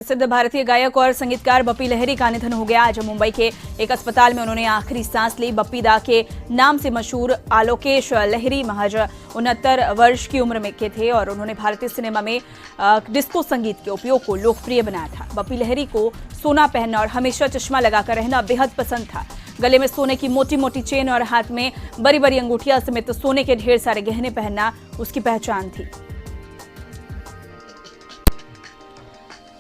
प्रसिद्ध भारतीय गायक और संगीतकार बप्पी लहिरी का निधन हो गया। आज मुंबई के एक अस्पताल में उन्होंने आखिरी सांस ली। बप्पी दा के नाम से मशहूर आलोकेश लहिरी महज 69 वर्ष की उम्र में के थे और उन्होंने भारतीय सिनेमा में डिस्को संगीत के उपयोग को लोकप्रिय बनाया था। बप्पी लहिरी को सोना पहनना और हमेशा चश्मा लगाकर रहना बेहद पसंद था। गले में सोने की मोटी मोटी चेन और हाथ में बड़ी बड़ी अंगूठियां समेत सोने के ढेर सारे गहने पहनना उसकी पहचान थी।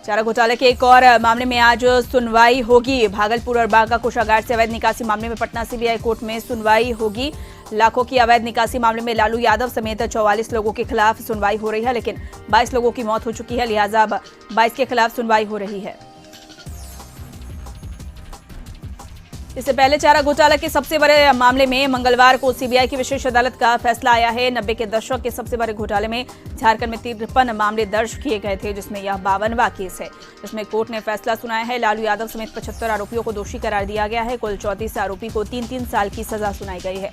चारा घोटाले के एक और मामले में आज सुनवाई होगी। भागलपुर और बांका कोषागार से अवैध निकासी मामले में पटना सीबीआई कोर्ट में सुनवाई होगी। लाखों की अवैध निकासी मामले में लालू यादव समेत 44 लोगों के खिलाफ सुनवाई हो रही है, लेकिन 22 लोगों की मौत हो चुकी है, लिहाजा अब 22 के खिलाफ सुनवाई हो रही है। इससे पहले चारा घोटाला के सबसे बड़े मामले में मंगलवार को सीबीआई की विशेष अदालत का फैसला आया है। 90 के दशक के सबसे बड़े घोटाले में झारखंड में 53 मामले दर्ज किए गए थे, जिसमें यह 52वां केस है। इसमें कोर्ट ने फैसला सुनाया है। लालू यादव समेत 75 आरोपियों को दोषी करार दिया गया है। कुल 34 आरोपी को 3-3 साल की सजा सुनाई गई है।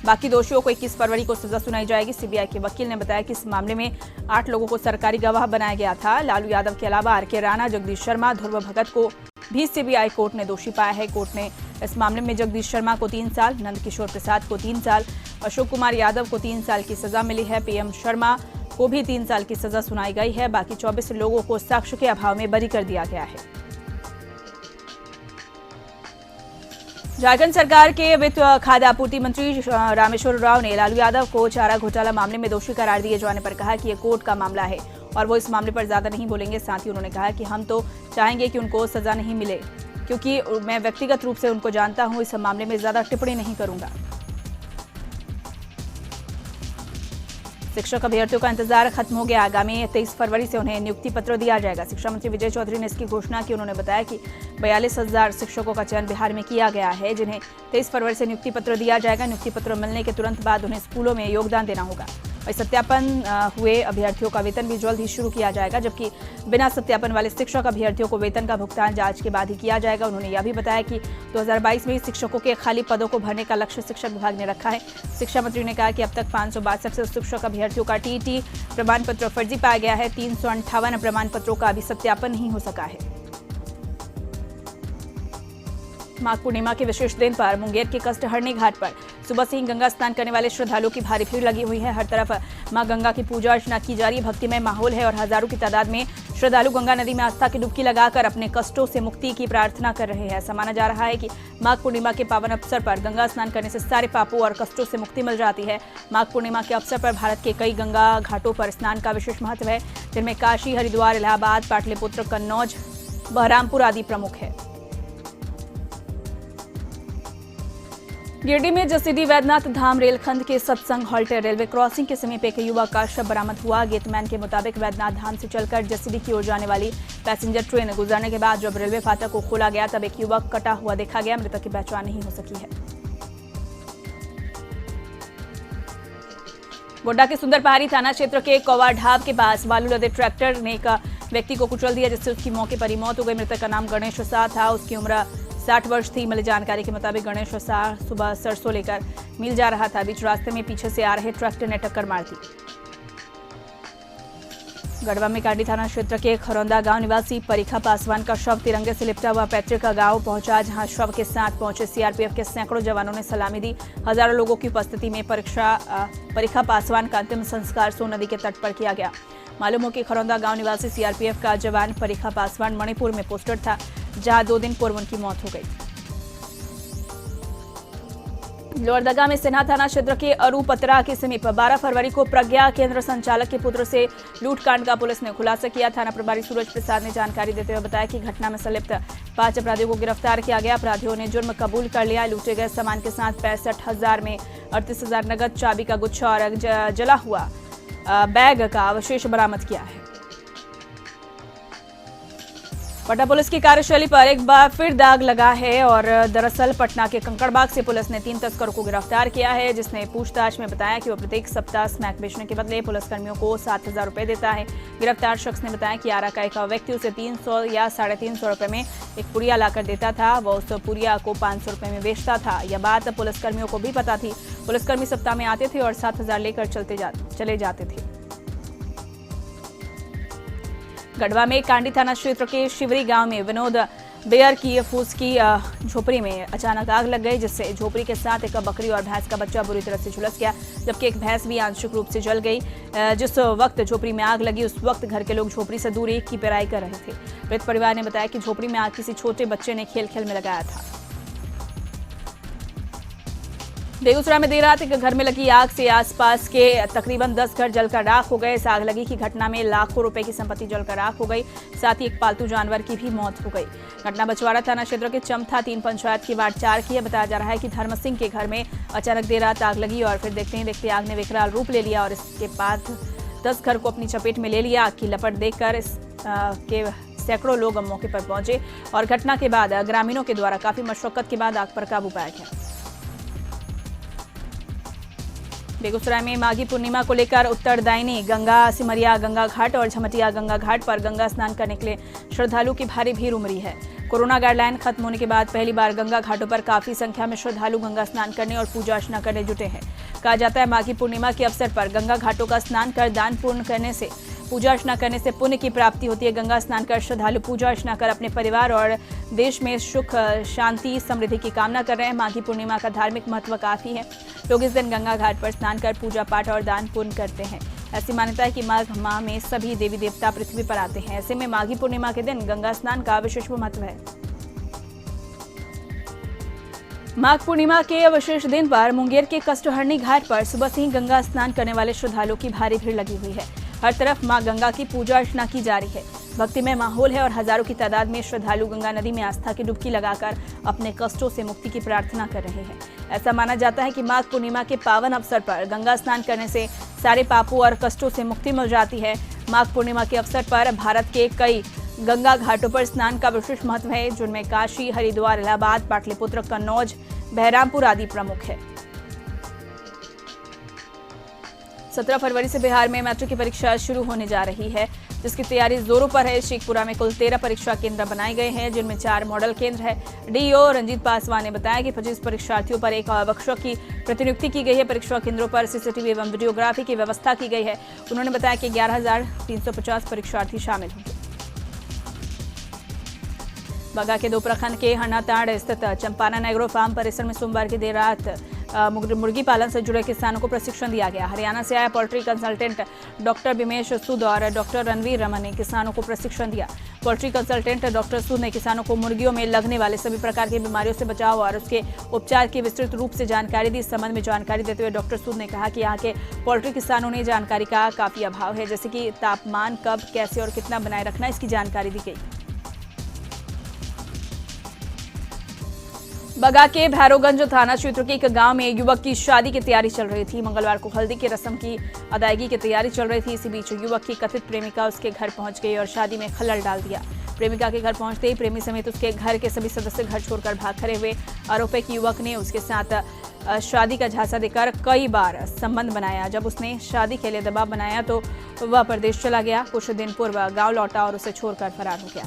बाकी दोषियों को 21 फरवरी को सजा सुनाई जाएगी। सीबीआई के वकील ने बताया कि इस मामले में 8 लोगों को सरकारी गवाह बनाया गया था। लालू यादव के अलावा आर के राणा, जगदीश शर्मा, ध्रुव भगत को भी सीबीआई कोर्ट ने दोषी पाया है। कोर्ट ने इस मामले में जगदीश शर्मा को 3 साल, नंद किशोर प्रसाद को 3 साल, अशोक कुमार यादव को 3 साल की सजा मिली है। पीएम शर्मा को भी 3 साल की सजा सुनाई गई है। बाकी 24 लोगों को साक्ष्य के अभाव में बरी कर दिया गया है। झारखंड सरकार के वित्त खाद्य आपूर्ति मंत्री रामेश्वर राव ने लालू यादव को चारा घोटाला मामले में दोषी करार दिए जाने पर कहा कि यह कोर्ट का मामला है और वो इस मामले पर ज्यादा नहीं बोलेंगे। साथ ही उन्होंने कहा कि हम तो चाहेंगे कि उनको सजा नहीं मिले, क्योंकि मैं व्यक्तिगत रूप से उनको जानता हूं। इस मामले में ज्यादा टिप्पणी नहीं करूंगा। शिक्षक अभ्यर्थियों का इंतजार खत्म हो गया। आगामी 23 फरवरी से उन्हें नियुक्ति पत्र दिया जाएगा। शिक्षा मंत्री विजय चौधरी ने इसकी घोषणा की। उन्होंने बताया कि 42,000 शिक्षकों का चयन बिहार में किया गया है, जिन्हें 23 फरवरी से नियुक्ति पत्र दिया जाएगा। नियुक्ति पत्र मिलने के तुरंत बाद उन्हें स्कूलों में योगदान देना होगा। वही सत्यापन हुए अभ्यर्थियों का वेतन भी जल्द ही शुरू किया जाएगा, जबकि बिना सत्यापन वाले शिक्षक अभ्यर्थियों को वेतन का भुगतान जांच के बाद ही किया जाएगा। उन्होंने यह भी बताया कि 2022 में शिक्षकों के खाली पदों को भरने का लक्ष्य शिक्षा विभाग ने रखा है। शिक्षा मंत्री ने कहा कि अब तक 562 शिक्षक अभ्यर्थियों का टीईटी प्रमाण पत्र फर्जी पाया गया है। 358 प्रमाण पत्रों का अभी सत्यापन नहीं हो सका है। माघ पूर्णिमा के विशेष दिन पर मुंगेर के कष्टहरणी घाट पर सुबह से ही गंगा स्नान करने वाले श्रद्धालुओं की भारी भीड़ लगी हुई है। हर तरफ मां गंगा की पूजा अर्चना की जा रही है। भक्तिमय माहौल है और हजारों की तादाद में श्रद्धालु गंगा नदी में आस्था की डुबकी लगाकर अपने कष्टों से मुक्ति की प्रार्थना कर रहे हैं। ऐसा माना जा रहा है कि माघ पूर्णिमा के पावन अवसर पर गंगा स्नान करने से सारे पापों और कष्टों से मुक्ति मिल जाती है। माघ पूर्णिमा के अवसर पर भारत के कई गंगा घाटों पर स्नान का विशेष महत्व है, जिनमें काशी, हरिद्वार, इलाहाबाद, पाटलिपुत्र, कन्नौज, बहरामपुर आदि प्रमुख है। गिरिडीह में जसीडीह वैद्यनाथ धाम रेलखंड के सत्संग हॉल्टे रेलवे क्रॉसिंग के समीप एक युवक का शव बरामद हुआ। गेटमैन के मुताबिक वैद्यनाथ धाम से चलकर जसीडीह की ओर जाने वाली पैसेंजर ट्रेन गुजरने के बाद जब रेलवे फाटक को खोला गया तब एक युवक कटा हुआ देखा गया। मृतक की पहचान नहीं हो सकी है। गोड्डा के सुंदर पहाड़ी थाना क्षेत्र के कौवा ढाब के पास बालू लदे ट्रैक्टर ने एक व्यक्ति को कुचल दिया, जिससे उसकी मौके पर ही मौत हो गई। मृतक का नाम गणेश शाह था। उसकी उम्र 60 वर्ष थी। मिली जानकारी के मुताबिक गणेश शाह सुबह सरसों लेकर मिल जा रहा था। बीच रास्ते में पीछे से आ रहे ट्रैक्टर ने टक्कर मार दी। गढ़वा में कांडी थाना क्षेत्र के खरौंदा गांव निवासी परीखा पासवान का शव तिरंगे से लिपटा हुआ पैतृक गांव पहुंचा, जहां शव के साथ पहुंचे सीआरपीएफ के सैकड़ों जवानों ने सलामी दी। हजारों लोगों की उपस्थिति में परीखा पासवान का अंतिम संस्कार सोन नदी के तट पर किया गया। मालूम हो कि खरौंदा गांव निवासी सीआरपीएफ का जवान परीखा पासवान मणिपुर में पोस्टेड था, जहां 2 दिन पूर्व उनकी मौत हो गई। लोहरदगा में सेना थाना क्षेत्र के अरूपतरा के समीप 12 फरवरी को प्रज्ञा केंद्र संचालक के पुत्र से लूटकांड का पुलिस ने खुलासा किया। थाना प्रभारी सूरज प्रसाद ने जानकारी देते हुए बताया कि घटना में संलिप्त 5 अपराधियों को गिरफ्तार किया गया। अपराधियों ने जुर्म कबूल कर लिया। लूटे गए सामान के साथ 65,000 में 38,000 नगद, चाबी का गुच्छा और जला हुआ बैग का अवशेष बरामद किया है। पटना पुलिस की कार्यशैली पर एक बार फिर दाग लगा है और दरअसल पटना के कंकड़बाग से पुलिस ने 3 तस्करों को गिरफ्तार किया है, जिसने पूछताछ में बताया कि वो प्रत्येक सप्ताह स्मैक बेचने के बदले पुलिसकर्मियों को 7,000 रुपए देता है। गिरफ्तार शख्स ने बताया कि आरा का एक व्यक्ति उसे 300 या 350 रुपए में एक पुड़िया लाकर देता था। वह उस पुड़िया को 500 रुपए में बेचता था। यह बात पुलिसकर्मियों को भी पता थी। पुलिसकर्मी सप्ताह में आते थे और 7,000 लेकर चले जाते थे। गढ़वा में कांडी थाना क्षेत्र के शिवरी गांव में विनोद बेयर की फूस की झोपड़ी में अचानक आग लग गई, जिससे झोपड़ी के साथ एक बकरी और भैंस का बच्चा बुरी तरह से झुलस गया, जबकि एक भैंस भी आंशिक रूप से जल गई। जिस वक्त झोपड़ी में आग लगी उस वक्त घर के लोग झोपड़ी से दूर एक की पेराई कर रहे थे। मृत परिवार ने बताया कि झोपड़ी में आग किसी छोटे बच्चे ने खेल खेल में लगाया था। बेगूसराय में देर रात एक घर में लगी आग से आसपास के तकरीबन 10 घर जलकर राख हो गए। इस आग लगी की घटना में लाखों रुपए की संपत्ति जलकर राख हो गई, साथ ही एक पालतू जानवर की भी मौत हो गई। घटना बछवाड़ा थाना क्षेत्र के चमथा 3 पंचायत की वार्ड 4 की है। बताया जा रहा है कि धर्म सिंह के घर में अचानक देर रात आग लगी और फिर देखते ही देखते आग ने विकराल रूप ले लिया और इसके बाद 10 घर को अपनी चपेट में ले लिया। आग की लपट देखकर के सैकड़ों लोग मौके पर पहुंचे और घटना के बाद ग्रामीणों के द्वारा काफी मशक्कत के बाद आग पर काबू पाया गया। बेगूसराय में माघी पूर्णिमा को लेकर उत्तरदायिनी गंगा सिमरिया गंगा घाट और झमटिया गंगा घाट पर गंगा स्नान करने के लिए श्रद्धालु की भारी भीड़ उमड़ी है। कोरोना गाइडलाइन खत्म होने के बाद पहली बार गंगा घाटों पर काफी संख्या में श्रद्धालु गंगा स्नान करने और पूजा अर्चना करने जुटे हैं। कहा जाता है माघी पूर्णिमा के अवसर पर गंगा घाटों का स्नान कर दान पूर्ण करने से पूजा अर्चना करने से पुण्य की प्राप्ति होती है। गंगा स्नान कर श्रद्धालु पूजा अर्चना कर अपने परिवार और देश में सुख शांति समृद्धि की कामना कर रहे हैं। माघी पूर्णिमा का धार्मिक महत्व काफी है। लोग इस दिन गंगा घाट पर स्नान कर पूजा पाठ और दान पुण्य करते हैं। ऐसी मान्यता है कि माघ माह में सभी देवी देवता पृथ्वी पर आते हैं। ऐसे में माघी पूर्णिमा के दिन गंगा स्नान का विशेष महत्व है। माघ पूर्णिमा के विशेष दिन पर मुंगेर के कष्टहरणी घाट पर सुबह से ही गंगा स्नान करने वाले श्रद्धालुओं की भारी भीड़ लगी हुई है। हर तरफ मां गंगा की पूजा अर्चना की जा रही है। भक्तिमय माहौल है और हजारों की तादाद में श्रद्धालु गंगा नदी में आस्था की डुबकी लगाकर अपने कष्टों से मुक्ति की प्रार्थना कर रहे हैं। ऐसा माना जाता है कि माघ पूर्णिमा के पावन अवसर पर गंगा स्नान करने से सारे पापों और कष्टों से मुक्ति मिल जाती है। माघ पूर्णिमा के अवसर पर भारत के कई गंगा घाटों पर स्नान का विशेष महत्व है, जिनमें काशी, हरिद्वार, इलाहाबाद, पाटलिपुत्र, कन्नौज, बहरामपुर आदि प्रमुख है। 17 फरवरी से बिहार में मैट्रिक की परीक्षा शुरू होने जा रही है, जिसकी तैयारी जोरों पर है। शेखपुरा में कुल 13 परीक्षा केंद्र बनाए गए हैं, जिनमें 4 मॉडल केंद्र है। डीईओ रंजीत पासवान ने बताया कि 25 परीक्षार्थियों पर एक आवश्यक की प्रतिनियुक्ति की गई है। परीक्षा केंद्रों पर सीसीटीवी एवं वीडियोग्राफी की व्यवस्था की गई है। उन्होंने बताया कि 11,350 परीक्षार्थी शामिल होंगे। बगा के 2 प्रखंड के हनाताड़ स्थित चंपारण एग्रो फार्म परिसर में सोमवार की देर रात मुर्गी पालन से जुड़े किसानों को प्रशिक्षण दिया गया। हरियाणा से आया पोल्ट्री कंसल्टेंट डॉक्टर बिमेश सूद और डॉक्टर रणवीर रमन ने किसानों को प्रशिक्षण दिया। पोल्ट्री कंसल्टेंट डॉक्टर सूद ने किसानों को मुर्गियों में लगने वाले सभी प्रकार की बीमारियों से बचाव और उसके उपचार की विस्तृत रूप से जानकारी दी। इस संबंध में जानकारी देते हुए डॉक्टर सूद ने कहा कि यहाँ के पोल्ट्री किसानों ने जानकारी का काफी अभाव है, जैसे कि तापमान कब, कैसे और कितना बनाए रखना, इसकी जानकारी दी गई। बगा के भैरोगंज थाना क्षेत्र के एक गांव में युवक की शादी की तैयारी चल रही थी। मंगलवार को हल्दी की रस्म की अदायगी की तैयारी चल रही थी। इसी बीच युवक की कथित प्रेमिका उसके घर पहुंच गई और शादी में खलल डाल दिया। प्रेमिका के घर पहुंचते ही प्रेमी समेत उसके घर के सभी सदस्य घर छोड़कर भाग खड़े हुए। आरोप है कि युवक ने उसके साथ शादी का झांसा देकर कई बार संबंध बनाया। जब उसने शादी के लिए दबाव बनाया तो वह प्रदेश चला गया। कुछ दिन पूर्व गाँव लौटा और उसे छोड़कर फरार हो गया।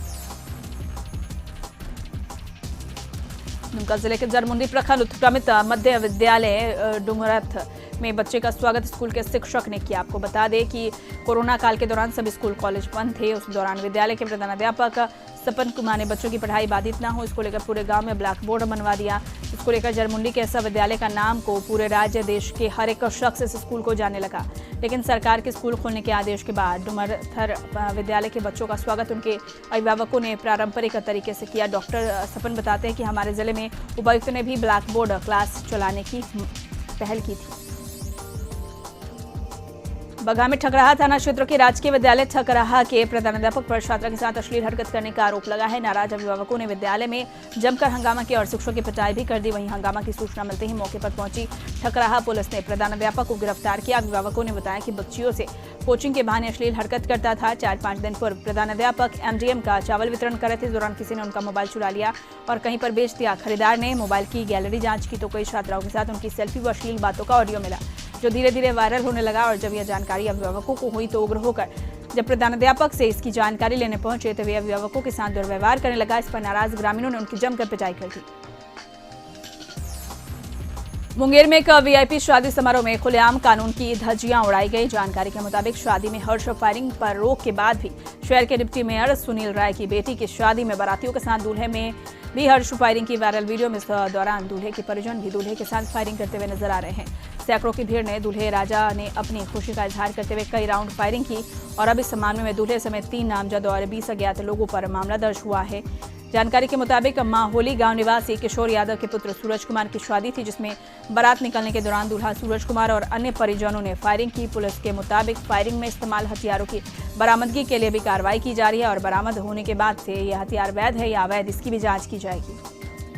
दुमका जिले के जरमुंडी प्रखंड उत्क्रमित मध्य विद्यालय डुंगरथ में बच्चे का स्वागत स्कूल के शिक्षक ने किया। आपको बता दें कि कोरोना काल के दौरान सभी स्कूल कॉलेज बंद थे। उस दौरान विद्यालय के प्रधानाध्यापक सपन कुमार ने बच्चों की पढ़ाई बाधित न हो, इसको लेकर पूरे गांव में ब्लैक बोर्ड बनवा दिया। इसको लेकर जरमुंडी के ऐसा विद्यालय का नाम को पूरे राज्य देश के हर एक शख्स इस स्कूल को जानने लगा। लेकिन सरकार के स्कूल खोलने के आदेश के बाद डुमरथर विद्यालय के बच्चों का स्वागत उनके अभिभावकों ने पारंपरिक तरीके से किया। डॉक्टर सपन बताते हैं कि हमारे जिले में उपायुक्त ने भी ब्लैक बोर्ड क्लास चलाने की पहल की थी। बगहा में ठकराहा थाना क्षेत्र के राजकीय विद्यालय ठकराहा के प्रधानाध्यापक पर छात्रा के साथ अश्लील हरकत करने का आरोप लगा है। नाराज अभिभावकों ने विद्यालय में जमकर हंगामा किया और शिक्षकों की पिटाई भी कर दी। वहीं हंगामा की सूचना मिलते ही मौके पर पहुंची ठकराहा पुलिस ने प्रधानाध्यापक को गिरफ्तार किया। अभिभावकों ने बताया कि बच्चियों से कोचिंग के बहाने अश्लील हरकत करता था। 4-5 दिन पूर्व प्रधानाध्यापक MDM का चावल वितरण कर रहे थे। इस दौरान किसी ने उनका मोबाइल चुरा लिया और कहीं पर बेच दिया। खरीदार ने मोबाइल की गैलरी जांच की तो कई छात्राओं के साथ उनकी सेल्फी व अश्लील बातों का ऑडियो मिला, जो धीरे धीरे वायरल होने लगा। और जब यह जानकारी अभिभावकों को हुई तो उग्र होकर जब प्रधानाध्यापक से इसकी जानकारी लेने पहुंचे तो वे अभिभावकों के साथ दुर्व्यवहार करने लगा। इस पर नाराज ग्रामीणों ने उनकी जमकर पिटाई कर दी। मुंगेर में एक वीआईपी शादी समारोह में खुलेआम कानून की धज्जियां उड़ाई गई। जानकारी के मुताबिक शादी में हर्ष फायरिंग पर रोक के बाद भी शहर के डिप्टी मेयर सुनील राय की बेटी की शादी में बारातियों के साथ दूल्हे में भी हर्ष फायरिंग की वायरल वीडियो में इस दौरान दूल्हे के परिजन भी दूल्हे के साथ फायरिंग करते हुए नजर आ रहे हैं। सैकड़ों की भीड़ ने दूल्हे राजा ने अपनी खुशी का इजहार करते हुए कई राउंड फायरिंग की और अब इस मामले में दूल्हे समेत 3 नामजद और 20 अज्ञात लोगों पर मामला दर्ज हुआ है। जानकारी के मुताबिक माहोली गांव निवासी किशोर यादव के पुत्र सूरज कुमार की शादी थी, जिसमें बारात निकलने के दौरान दूल्हा सूरज कुमार और अन्य परिजनों ने फायरिंग की। पुलिस के मुताबिक फायरिंग में इस्तेमाल हथियारों की बरामदगी के लिए भी कार्रवाई की जा रही है और बरामद होने के बाद से यह हथियार वैध है या अवैध, इसकी भी जांच की जाएगी।